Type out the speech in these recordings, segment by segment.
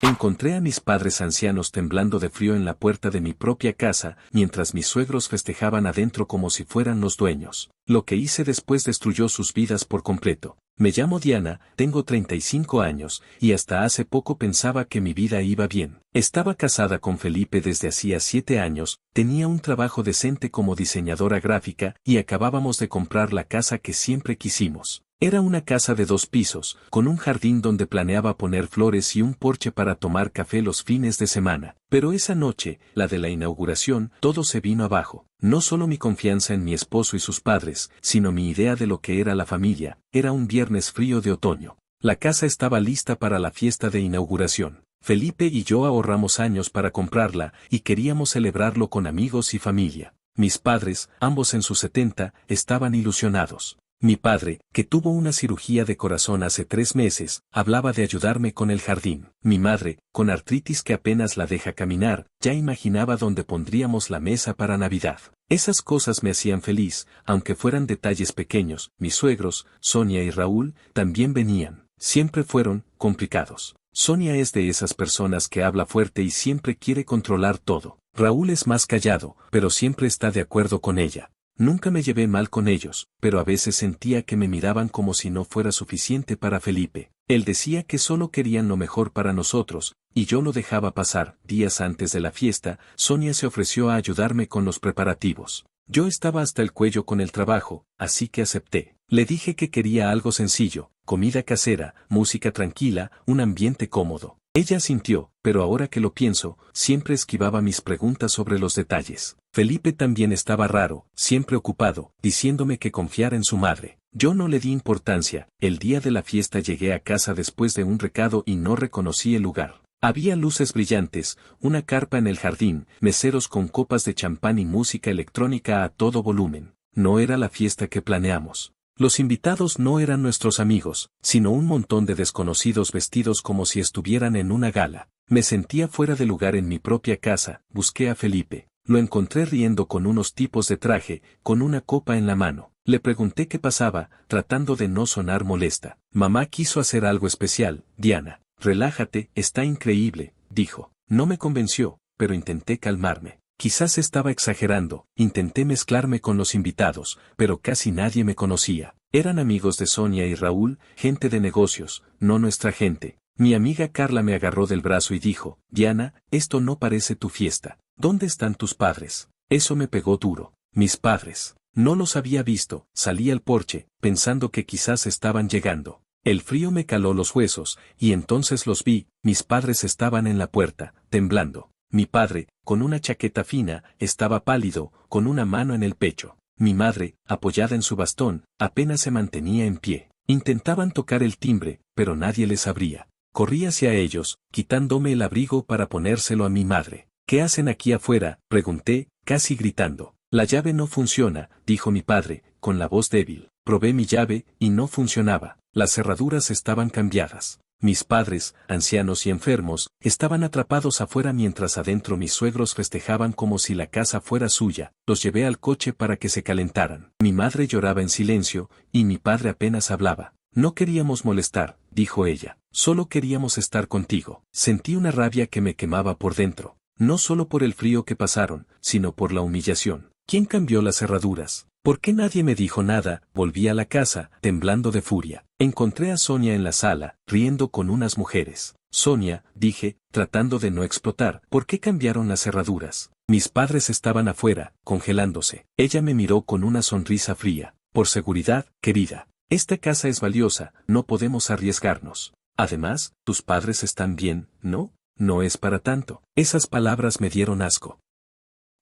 Encontré a mis padres ancianos temblando de frío en la puerta de mi propia casa, mientras mis suegros festejaban adentro como si fueran los dueños. Lo que hice después destruyó sus vidas por completo. Me llamo Diana, tengo 35 años, y hasta hace poco pensaba que mi vida iba bien. Estaba casada con Felipe desde hacía 7 años, tenía un trabajo decente como diseñadora gráfica y acabábamos de comprar la casa que siempre quisimos. Era una casa de 2 pisos, con un jardín donde planeaba poner flores y un porche para tomar café los fines de semana. Pero esa noche, la de la inauguración, todo se vino abajo. No solo mi confianza en mi esposo y sus padres, sino mi idea de lo que era la familia. Era un viernes frío de otoño. La casa estaba lista para la fiesta de inauguración. Felipe y yo ahorramos años para comprarla y queríamos celebrarlo con amigos y familia. Mis padres, ambos en sus 70, estaban ilusionados. Mi padre, que tuvo una cirugía de corazón hace 3 meses, hablaba de ayudarme con el jardín. Mi madre, con artritis que apenas la deja caminar, ya imaginaba dónde pondríamos la mesa para Navidad. Esas cosas me hacían feliz, aunque fueran detalles pequeños. Mis suegros, Sonia y Raúl, también venían. Siempre fueron complicados. Sonia es de esas personas que habla fuerte y siempre quiere controlar todo. Raúl es más callado, pero siempre está de acuerdo con ella. Nunca me llevé mal con ellos, pero a veces sentía que me miraban como si no fuera suficiente para Felipe. Él decía que solo querían lo mejor para nosotros, y yo lo dejaba pasar. Días antes de la fiesta, Sonia se ofreció a ayudarme con los preparativos. Yo estaba hasta el cuello con el trabajo, así que acepté. Le dije que quería algo sencillo, comida casera, música tranquila, un ambiente cómodo. Ella asintió, pero ahora que lo pienso, siempre esquivaba mis preguntas sobre los detalles. Felipe también estaba raro, siempre ocupado, diciéndome que confiara en su madre. Yo no le di importancia. El día de la fiesta llegué a casa después de un recado y no reconocí el lugar. Había luces brillantes, una carpa en el jardín, meseros con copas de champán y música electrónica a todo volumen. No era la fiesta que planeamos. Los invitados no eran nuestros amigos, sino un montón de desconocidos vestidos como si estuvieran en una gala. Me sentía fuera de lugar en mi propia casa. Busqué a Felipe. Lo encontré riendo con unos tipos de traje, con una copa en la mano. Le pregunté qué pasaba, tratando de no sonar molesta. Mamá quiso hacer algo especial. Diana, relájate, está increíble, dijo. No me convenció, pero intenté calmarme. Quizás estaba exagerando. Intenté mezclarme con los invitados, pero casi nadie me conocía. Eran amigos de Sonia y Raúl, gente de negocios, no nuestra gente. Mi amiga Carla me agarró del brazo y dijo, Diana, esto no parece tu fiesta. ¿Dónde están tus padres? Eso me pegó duro. Mis padres. No los había visto. Salí al porche, pensando que quizás estaban llegando. El frío me caló los huesos, y entonces los vi. Mis padres estaban en la puerta, temblando. Mi padre, con una chaqueta fina, estaba pálido, con una mano en el pecho. Mi madre, apoyada en su bastón, apenas se mantenía en pie. Intentaban tocar el timbre, pero nadie les abría. Corrí hacia ellos, quitándome el abrigo para ponérselo a mi madre. ¿Qué hacen aquí afuera?, pregunté, casi gritando. La llave no funciona, dijo mi padre, con la voz débil. Probé mi llave, y no funcionaba. Las cerraduras estaban cambiadas. Mis padres, ancianos y enfermos, estaban atrapados afuera mientras adentro mis suegros festejaban como si la casa fuera suya. Los llevé al coche para que se calentaran. Mi madre lloraba en silencio, y mi padre apenas hablaba. No queríamos molestar, dijo ella. Solo queríamos estar contigo. Sentí una rabia que me quemaba por dentro. No solo por el frío que pasaron, sino por la humillación. ¿Quién cambió las cerraduras? ¿Por qué nadie me dijo nada? Volví a la casa, temblando de furia. Encontré a Sonia en la sala, riendo con unas mujeres. Sonia, dije, tratando de no explotar, ¿por qué cambiaron las cerraduras? Mis padres estaban afuera, congelándose. Ella me miró con una sonrisa fría. Por seguridad, querida. Esta casa es valiosa, no podemos arriesgarnos. Además, tus padres están bien, ¿no? No es para tanto. Esas palabras me dieron asco.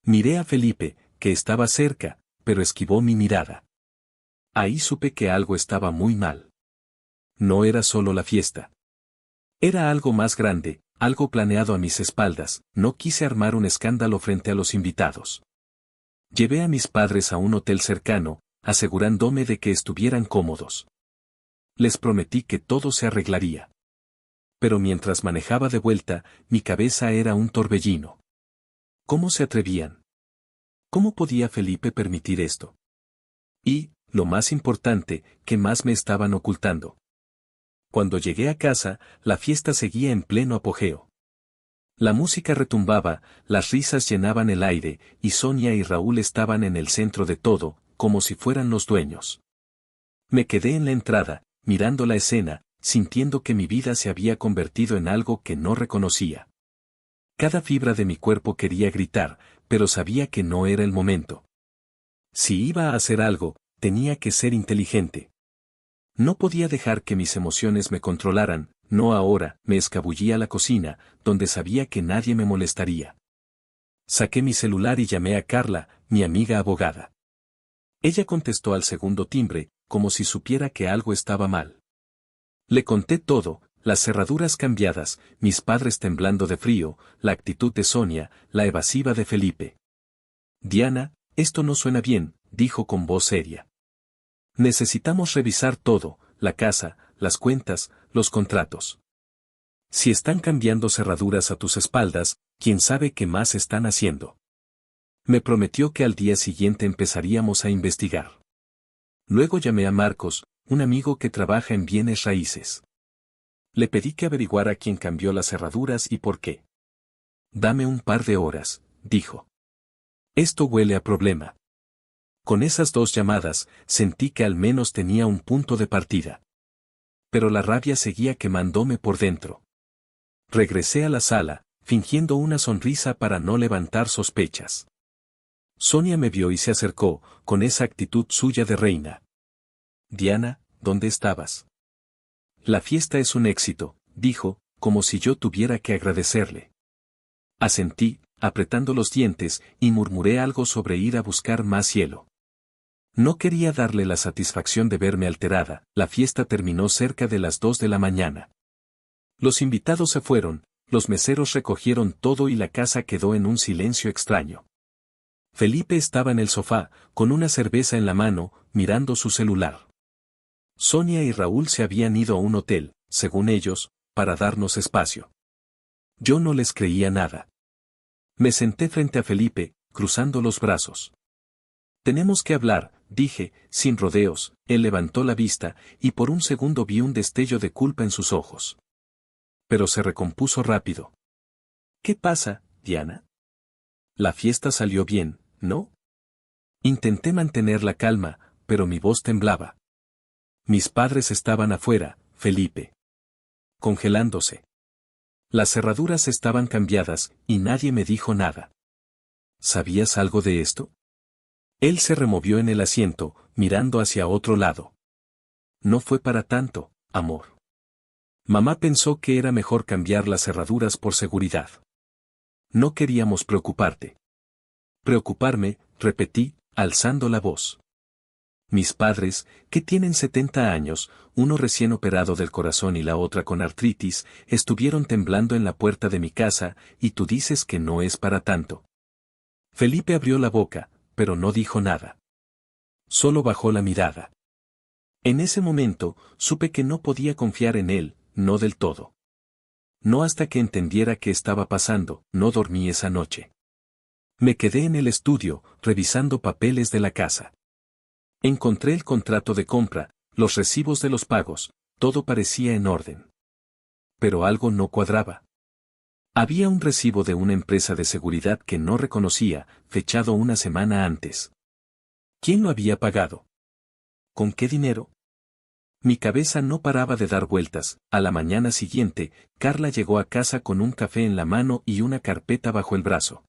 Miré a Felipe, que estaba cerca, pero esquivó mi mirada. Ahí supe que algo estaba muy mal. No era solo la fiesta. Era algo más grande, algo planeado a mis espaldas. No quise armar un escándalo frente a los invitados. Llevé a mis padres a un hotel cercano, asegurándome de que estuvieran cómodos. Les prometí que todo se arreglaría. Pero mientras manejaba de vuelta, mi cabeza era un torbellino. ¿Cómo se atrevían? ¿Cómo podía Felipe permitir esto? Y, lo más importante, ¿qué más me estaban ocultando? Cuando llegué a casa, la fiesta seguía en pleno apogeo. La música retumbaba, las risas llenaban el aire, y Sonia y Raúl estaban en el centro de todo, como si fueran los dueños. Me quedé en la entrada, mirando la escena, sintiendo que mi vida se había convertido en algo que no reconocía. Cada fibra de mi cuerpo quería gritar, pero sabía que no era el momento. Si iba a hacer algo, tenía que ser inteligente. No podía dejar que mis emociones me controlaran, no ahora. Me escabullí a la cocina, donde sabía que nadie me molestaría. Saqué mi celular y llamé a Carla, mi amiga abogada. Ella contestó al segundo timbre, como si supiera que algo estaba mal. Le conté todo, las cerraduras cambiadas, mis padres temblando de frío, la actitud de Sonia, la evasiva de Felipe. Diana, esto no suena bien, dijo con voz seria. Necesitamos revisar todo, la casa, las cuentas, los contratos. Si están cambiando cerraduras a tus espaldas, ¿quién sabe qué más están haciendo? Me prometió que al día siguiente empezaríamos a investigar. Luego llamé a Marcos, un amigo que trabaja en bienes raíces. Le pedí que averiguara quién cambió las cerraduras y por qué. Dame un par de horas, dijo. Esto huele a problema. Con esas 2 llamadas, sentí que al menos tenía un punto de partida. Pero la rabia seguía quemándome por dentro. Regresé a la sala, fingiendo una sonrisa para no levantar sospechas. Sonia me vio y se acercó, con esa actitud suya de reina. Diana, ¿dónde estabas? La fiesta es un éxito, dijo, como si yo tuviera que agradecerle. Asentí, apretando los dientes, y murmuré algo sobre ir a buscar más hielo. No quería darle la satisfacción de verme alterada. La fiesta terminó cerca de las 2 de la mañana. Los invitados se fueron, los meseros recogieron todo y la casa quedó en un silencio extraño. Felipe estaba en el sofá, con una cerveza en la mano, mirando su celular. Sonia y Raúl se habían ido a un hotel, según ellos, para darnos espacio. Yo no les creía nada. Me senté frente a Felipe, cruzando los brazos. Tenemos que hablar, dije, sin rodeos. Él levantó la vista, y por un segundo vi un destello de culpa en sus ojos. Pero se recompuso rápido. ¿Qué pasa, Diana? La fiesta salió bien, ¿no? Intenté mantener la calma, pero mi voz temblaba. Mis padres estaban afuera, Felipe. Congelándose. Las cerraduras estaban cambiadas, y nadie me dijo nada. ¿Sabías algo de esto? Él se removió en el asiento, mirando hacia otro lado. No fue para tanto, amor. Mamá pensó que era mejor cambiar las cerraduras por seguridad. No queríamos preocuparte. Preocuparme, repetí, alzando la voz. Mis padres, que tienen 70 años, uno recién operado del corazón y la otra con artritis, estuvieron temblando en la puerta de mi casa, y tú dices que no es para tanto. Felipe abrió la boca, pero no dijo nada. Solo bajó la mirada. En ese momento, supe que no podía confiar en él, no del todo. No hasta que entendiera qué estaba pasando. No dormí esa noche. Me quedé en el estudio, revisando papeles de la casa. Encontré el contrato de compra, los recibos de los pagos, todo parecía en orden. Pero algo no cuadraba. Había un recibo de una empresa de seguridad que no reconocía, fechado una semana antes. ¿Quién lo había pagado? ¿Con qué dinero? Mi cabeza no paraba de dar vueltas. A la mañana siguiente, Carla llegó a casa con un café en la mano y una carpeta bajo el brazo.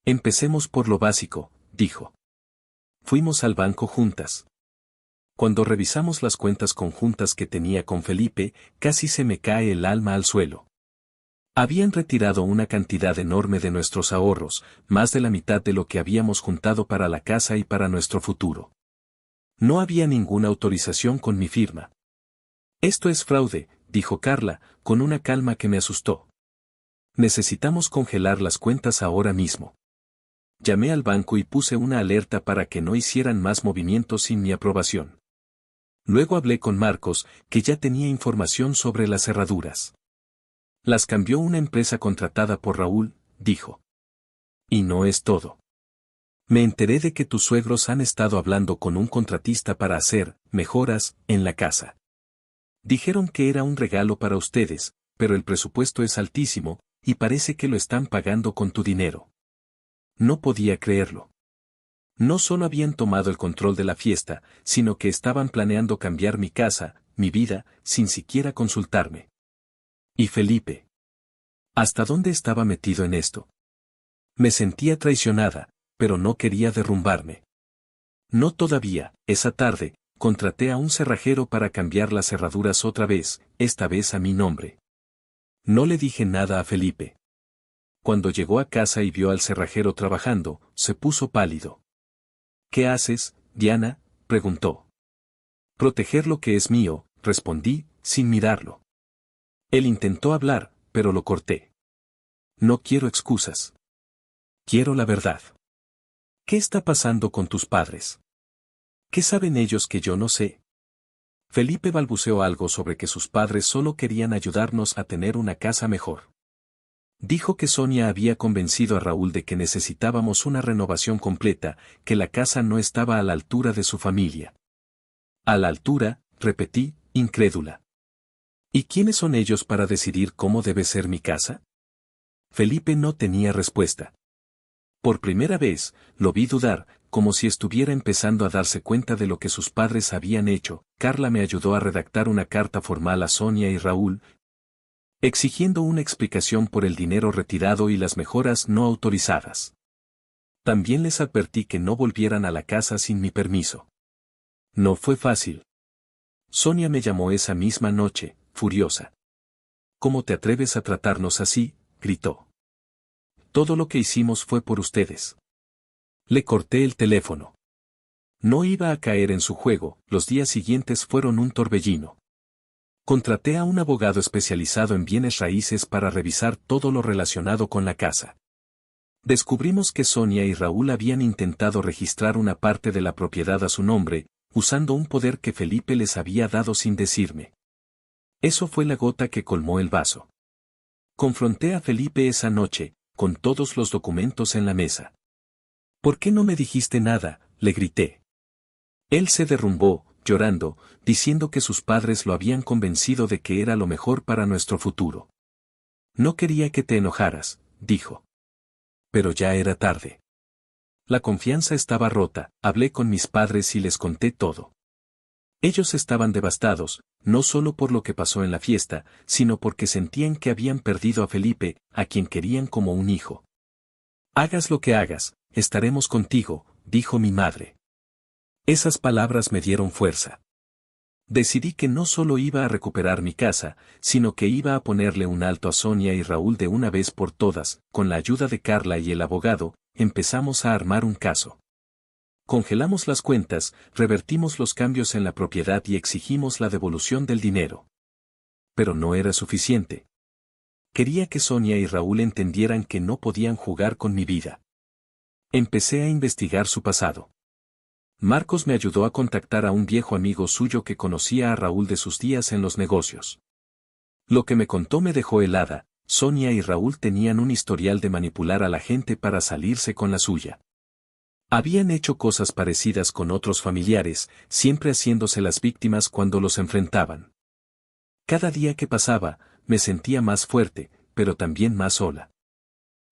Empecemos por lo básico, dijo. Fuimos al banco juntas. Cuando revisamos las cuentas conjuntas que tenía con Felipe, casi se me cae el alma al suelo. Habían retirado una cantidad enorme de nuestros ahorros, más de la mitad de lo que habíamos juntado para la casa y para nuestro futuro. No había ninguna autorización con mi firma. Esto es fraude, dijo Carla, con una calma que me asustó. Necesitamos congelar las cuentas ahora mismo. Llamé al banco y puse una alerta para que no hicieran más movimientos sin mi aprobación. Luego hablé con Marcos, que ya tenía información sobre las cerraduras. Las cambió una empresa contratada por Raúl, dijo. Y no es todo. Me enteré de que tus suegros han estado hablando con un contratista para hacer mejoras en la casa. Dijeron que era un regalo para ustedes, pero el presupuesto es altísimo, y parece que lo están pagando con tu dinero. No podía creerlo. No solo habían tomado el control de la fiesta, sino que estaban planeando cambiar mi casa, mi vida, sin siquiera consultarme. ¿Y Felipe? ¿Hasta dónde estaba metido en esto? Me sentía traicionada, pero no quería derrumbarme. No todavía. Esa tarde, contraté a un cerrajero para cambiar las cerraduras otra vez, esta vez a mi nombre. No le dije nada a Felipe. Cuando llegó a casa y vio al cerrajero trabajando, se puso pálido. ¿Qué haces, Diana?, preguntó. Proteger lo que es mío, respondí, sin mirarlo. Él intentó hablar, pero lo corté. No quiero excusas. Quiero la verdad. ¿Qué está pasando con tus padres? ¿Qué saben ellos que yo no sé? Felipe balbuceó algo sobre que sus padres solo querían ayudarnos a tener una casa mejor. Dijo que Sonia había convencido a Raúl de que necesitábamos una renovación completa, que la casa no estaba a la altura de su familia. A la altura, repetí, incrédula. ¿Y quiénes son ellos para decidir cómo debe ser mi casa? Felipe no tenía respuesta. Por primera vez, lo vi dudar, como si estuviera empezando a darse cuenta de lo que sus padres habían hecho. Carla me ayudó a redactar una carta formal a Sonia y Raúl, exigiendo una explicación por el dinero retirado y las mejoras no autorizadas. También les advertí que no volvieran a la casa sin mi permiso. No fue fácil. Sonia me llamó esa misma noche, furiosa. ¿Cómo te atreves a tratarnos así?, gritó. Todo lo que hicimos fue por ustedes. Le corté el teléfono. No iba a caer en su juego. Los días siguientes fueron un torbellino. Contraté a un abogado especializado en bienes raíces para revisar todo lo relacionado con la casa. Descubrimos que Sonia y Raúl habían intentado registrar una parte de la propiedad a su nombre, usando un poder que Felipe les había dado sin decirme. Eso fue la gota que colmó el vaso. Confronté a Felipe esa noche, con todos los documentos en la mesa. ¿Por qué no me dijiste nada?, le grité. Él se derrumbó, llorando, diciendo que sus padres lo habían convencido de que era lo mejor para nuestro futuro. No quería que te enojaras, dijo. Pero ya era tarde. La confianza estaba rota. Hablé con mis padres y les conté todo. Ellos estaban devastados, no solo por lo que pasó en la fiesta, sino porque sentían que habían perdido a Felipe, a quien querían como un hijo. Hagas lo que hagas, estaremos contigo, dijo mi madre. Esas palabras me dieron fuerza. Decidí que no solo iba a recuperar mi casa, sino que iba a ponerle un alto a Sonia y Raúl de una vez por todas. Con la ayuda de Carla y el abogado, empezamos a armar un caso. Congelamos las cuentas, revertimos los cambios en la propiedad y exigimos la devolución del dinero. Pero no era suficiente. Quería que Sonia y Raúl entendieran que no podían jugar con mi vida. Empecé a investigar su pasado. Marcos me ayudó a contactar a un viejo amigo suyo que conocía a Raúl de sus días en los negocios. Lo que me contó me dejó helada. Sonia y Raúl tenían un historial de manipular a la gente para salirse con la suya. Habían hecho cosas parecidas con otros familiares, siempre haciéndose las víctimas cuando los enfrentaban. Cada día que pasaba, me sentía más fuerte, pero también más sola.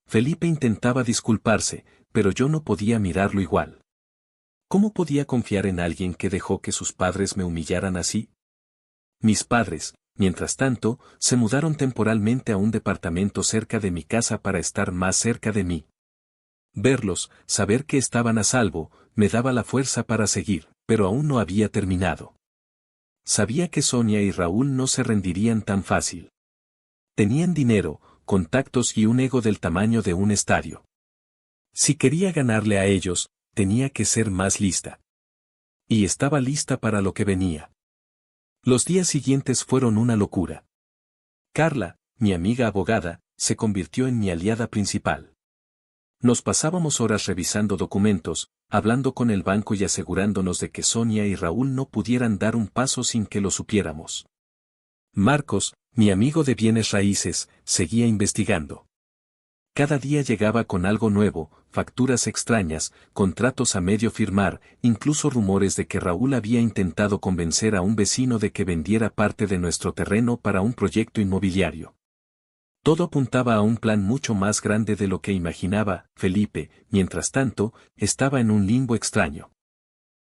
Felipe intentaba disculparse, pero yo no podía mirarlo igual. ¿Cómo podía confiar en alguien que dejó que sus padres me humillaran así? Mis padres, mientras tanto, se mudaron temporalmente a un departamento cerca de mi casa para estar más cerca de mí. Verlos, saber que estaban a salvo, me daba la fuerza para seguir, pero aún no había terminado. Sabía que Sonia y Raúl no se rendirían tan fácil. Tenían dinero, contactos y un ego del tamaño de un estadio. Si quería ganarle a ellos, tenía que ser más lista. Y estaba lista para lo que venía. Los días siguientes fueron una locura. Carla, mi amiga abogada, se convirtió en mi aliada principal. Nos pasábamos horas revisando documentos, hablando con el banco y asegurándonos de que Sonia y Raúl no pudieran dar un paso sin que lo supiéramos. Marcos, mi amigo de bienes raíces, seguía investigando. Cada día llegaba con algo nuevo, facturas extrañas, contratos a medio firmar, incluso rumores de que Raúl había intentado convencer a un vecino de que vendiera parte de nuestro terreno para un proyecto inmobiliario. Todo apuntaba a un plan mucho más grande de lo que imaginaba. Felipe, mientras tanto, estaba en un limbo extraño.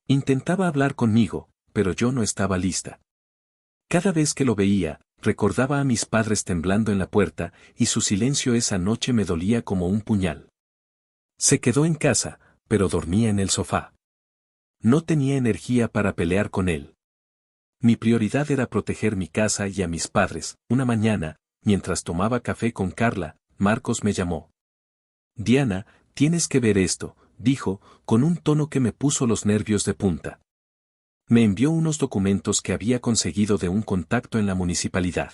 Intentaba hablar conmigo, pero yo no estaba lista. Cada vez que lo veía, recordaba a mis padres temblando en la puerta, y su silencio esa noche me dolía como un puñal. Se quedó en casa, pero dormía en el sofá. No tenía energía para pelear con él. Mi prioridad era proteger mi casa y a mis padres. Una mañana, mientras tomaba café con Carla, Marcos me llamó. Diana, tienes que ver esto, dijo, con un tono que me puso los nervios de punta. Me envió unos documentos que había conseguido de un contacto en la municipalidad.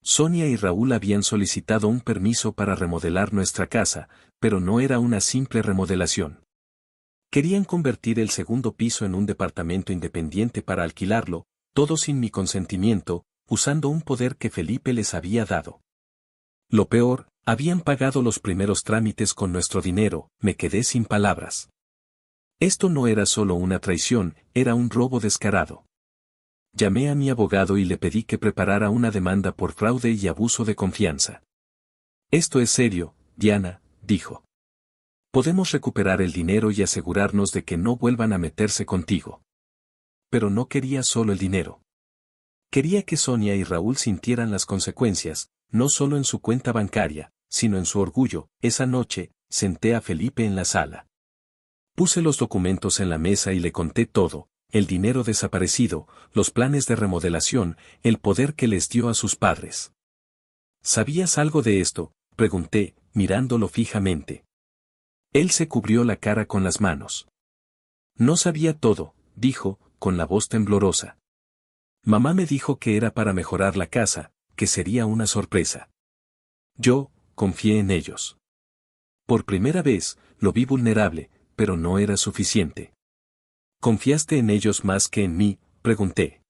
Sonia y Raúl habían solicitado un permiso para remodelar nuestra casa, pero no era una simple remodelación. Querían convertir el segundo piso en un departamento independiente para alquilarlo, todo sin mi consentimiento, usando un poder que Felipe les había dado. Lo peor, habían pagado los primeros trámites con nuestro dinero. Me quedé sin palabras. Esto no era solo una traición, era un robo descarado. Llamé a mi abogado y le pedí que preparara una demanda por fraude y abuso de confianza. Esto es serio, Diana, dijo. Podemos recuperar el dinero y asegurarnos de que no vuelvan a meterse contigo. Pero no quería solo el dinero. Quería que Sonia y Raúl sintieran las consecuencias, no solo en su cuenta bancaria, sino en su orgullo. Esa noche, senté a Felipe en la sala. Puse los documentos en la mesa y le conté todo, el dinero desaparecido, los planes de remodelación, el poder que les dio a sus padres. ¿Sabías algo de esto?, pregunté, mirándolo fijamente. Él se cubrió la cara con las manos. No sabía todo, dijo, con la voz temblorosa. Mamá me dijo que era para mejorar la casa, que sería una sorpresa. Yo, confié en ellos. Por primera vez, lo vi vulnerable, pero no era suficiente. ¿Confiaste en ellos más que en mí?, pregunté.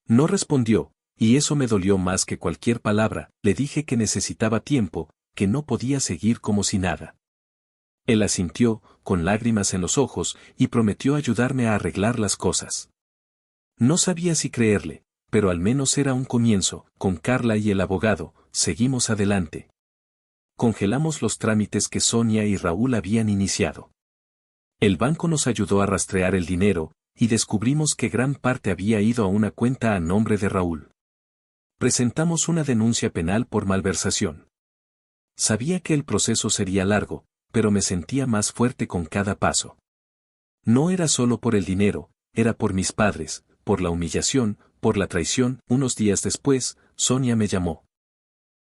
No respondió, y eso me dolió más que cualquier palabra. Le dije que necesitaba tiempo, que no podía seguir como si nada. Él asintió, con lágrimas en los ojos, y prometió ayudarme a arreglar las cosas. No sabía si creerle, pero al menos era un comienzo. Con Carla y el abogado, seguimos adelante. Congelamos los trámites que Sonia y Raúl habían iniciado. El banco nos ayudó a rastrear el dinero, y descubrimos que gran parte había ido a una cuenta a nombre de Raúl. Presentamos una denuncia penal por malversación. Sabía que el proceso sería largo, pero me sentía más fuerte con cada paso. No era solo por el dinero, era por mis padres, por la humillación, por la traición. Unos días después, Sonia me llamó.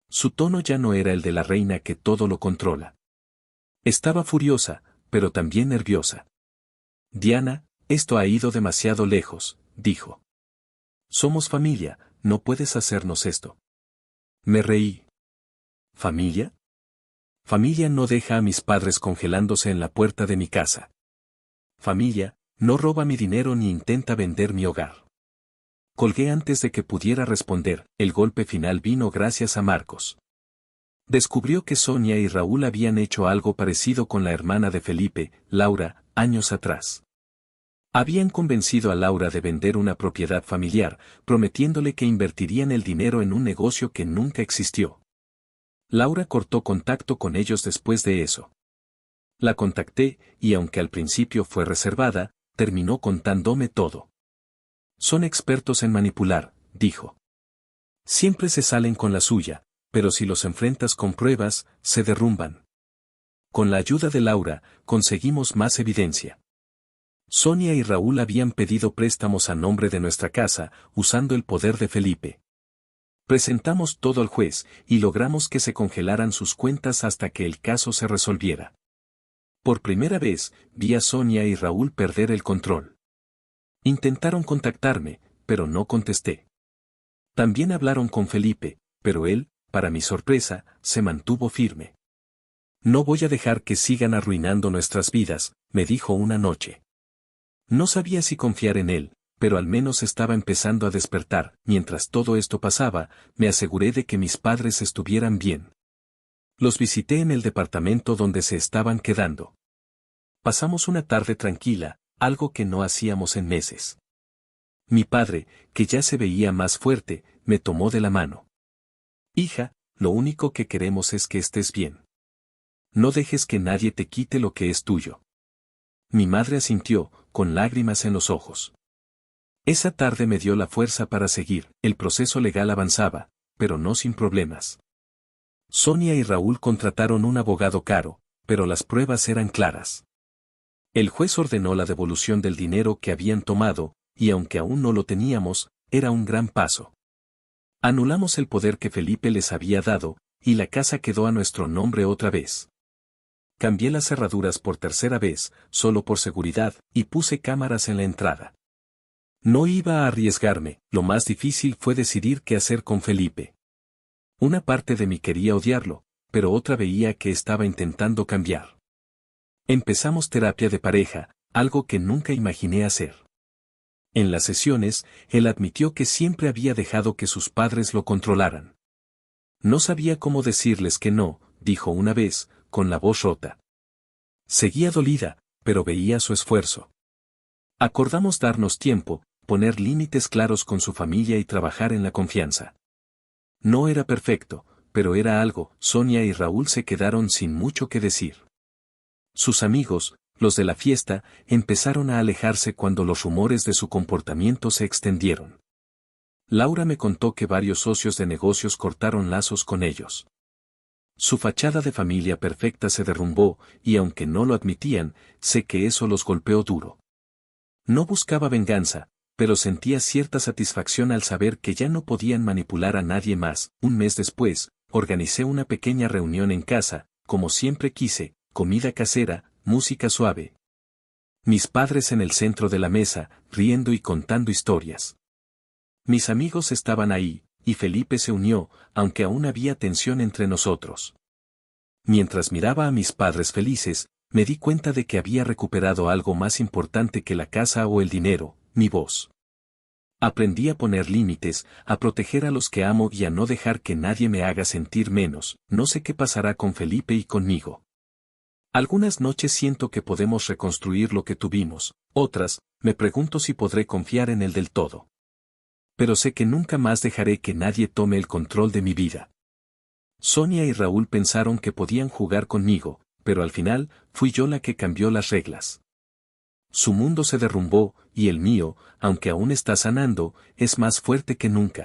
Su tono ya no era el de la reina que todo lo controla. Estaba furiosa, pero también nerviosa. Diana, esto ha ido demasiado lejos, dijo. Somos familia, no puedes hacernos esto. Me reí. ¿Familia? Familia no deja a mis padres congelándose en la puerta de mi casa. Familia, no roba mi dinero ni intenta vender mi hogar. Colgué antes de que pudiera responder. El golpe final vino gracias a Marcos. Descubrió que Sonia y Raúl habían hecho algo parecido con la hermana de Felipe, Laura, años atrás. Habían convencido a Laura de vender una propiedad familiar, prometiéndole que invertirían el dinero en un negocio que nunca existió. Laura cortó contacto con ellos después de eso. La contacté, y aunque al principio fue reservada, terminó contándome todo. Son expertos en manipular, dijo. Siempre se salen con la suya, pero si los enfrentas con pruebas, se derrumban. Con la ayuda de Laura, conseguimos más evidencia. Sonia y Raúl habían pedido préstamos a nombre de nuestra casa, usando el poder de Felipe. Presentamos todo al juez, y logramos que se congelaran sus cuentas hasta que el caso se resolviera. Por primera vez, vi a Sonia y Raúl perder el control. Intentaron contactarme, pero no contesté. También hablaron con Felipe, pero él, para mi sorpresa, se mantuvo firme. No voy a dejar que sigan arruinando nuestras vidas, me dijo una noche. No sabía si confiar en él, pero al menos estaba empezando a despertar. Mientras todo esto pasaba, me aseguré de que mis padres estuvieran bien. Los visité en el departamento donde se estaban quedando. Pasamos una tarde tranquila, algo que no hacíamos en meses. Mi padre, que ya se veía más fuerte, me tomó de la mano. Hija, lo único que queremos es que estés bien. No dejes que nadie te quite lo que es tuyo. Mi madre asintió, con lágrimas en los ojos. Esa tarde me dio la fuerza para seguir. El proceso legal avanzaba, pero no sin problemas. Sonia y Raúl contrataron un abogado caro, pero las pruebas eran claras. El juez ordenó la devolución del dinero que habían tomado, y aunque aún no lo teníamos, era un gran paso. Anulamos el poder que Felipe les había dado, y la casa quedó a nuestro nombre otra vez. Cambié las cerraduras por tercera vez, solo por seguridad, y puse cámaras en la entrada. No iba a arriesgarme, lo más difícil fue decidir qué hacer con Felipe. Una parte de mí quería odiarlo, pero otra veía que estaba intentando cambiar. Empezamos terapia de pareja, algo que nunca imaginé hacer. En las sesiones, él admitió que siempre había dejado que sus padres lo controlaran. No sabía cómo decirles que no, dijo una vez, con la voz rota. Seguía dolida, pero veía su esfuerzo. Acordamos darnos tiempo, poner límites claros con su familia y trabajar en la confianza. No era perfecto, pero era algo. Sonia y Raúl se quedaron sin mucho que decir. Sus amigos, los de la fiesta, empezaron a alejarse cuando los rumores de su comportamiento se extendieron. Laura me contó que varios socios de negocios cortaron lazos con ellos. Su fachada de familia perfecta se derrumbó, y aunque no lo admitían, sé que eso los golpeó duro. No buscaba venganza, pero sentía cierta satisfacción al saber que ya no podían manipular a nadie más. Un mes después, organicé una pequeña reunión en casa, como siempre quise, comida casera, música suave. Mis padres en el centro de la mesa, riendo y contando historias. Mis amigos estaban ahí, y Felipe se unió, aunque aún había tensión entre nosotros. Mientras miraba a mis padres felices, me di cuenta de que había recuperado algo más importante que la casa o el dinero, mi voz. Aprendí a poner límites, a proteger a los que amo y a no dejar que nadie me haga sentir menos. No sé qué pasará con Felipe y conmigo. Algunas noches siento que podemos reconstruir lo que tuvimos, otras, me pregunto si podré confiar en él del todo. Pero sé que nunca más dejaré que nadie tome el control de mi vida. Sonia y Raúl pensaron que podían jugar conmigo, pero al final, fui yo la que cambió las reglas. Su mundo se derrumbó, y el mío, aunque aún está sanando, es más fuerte que nunca.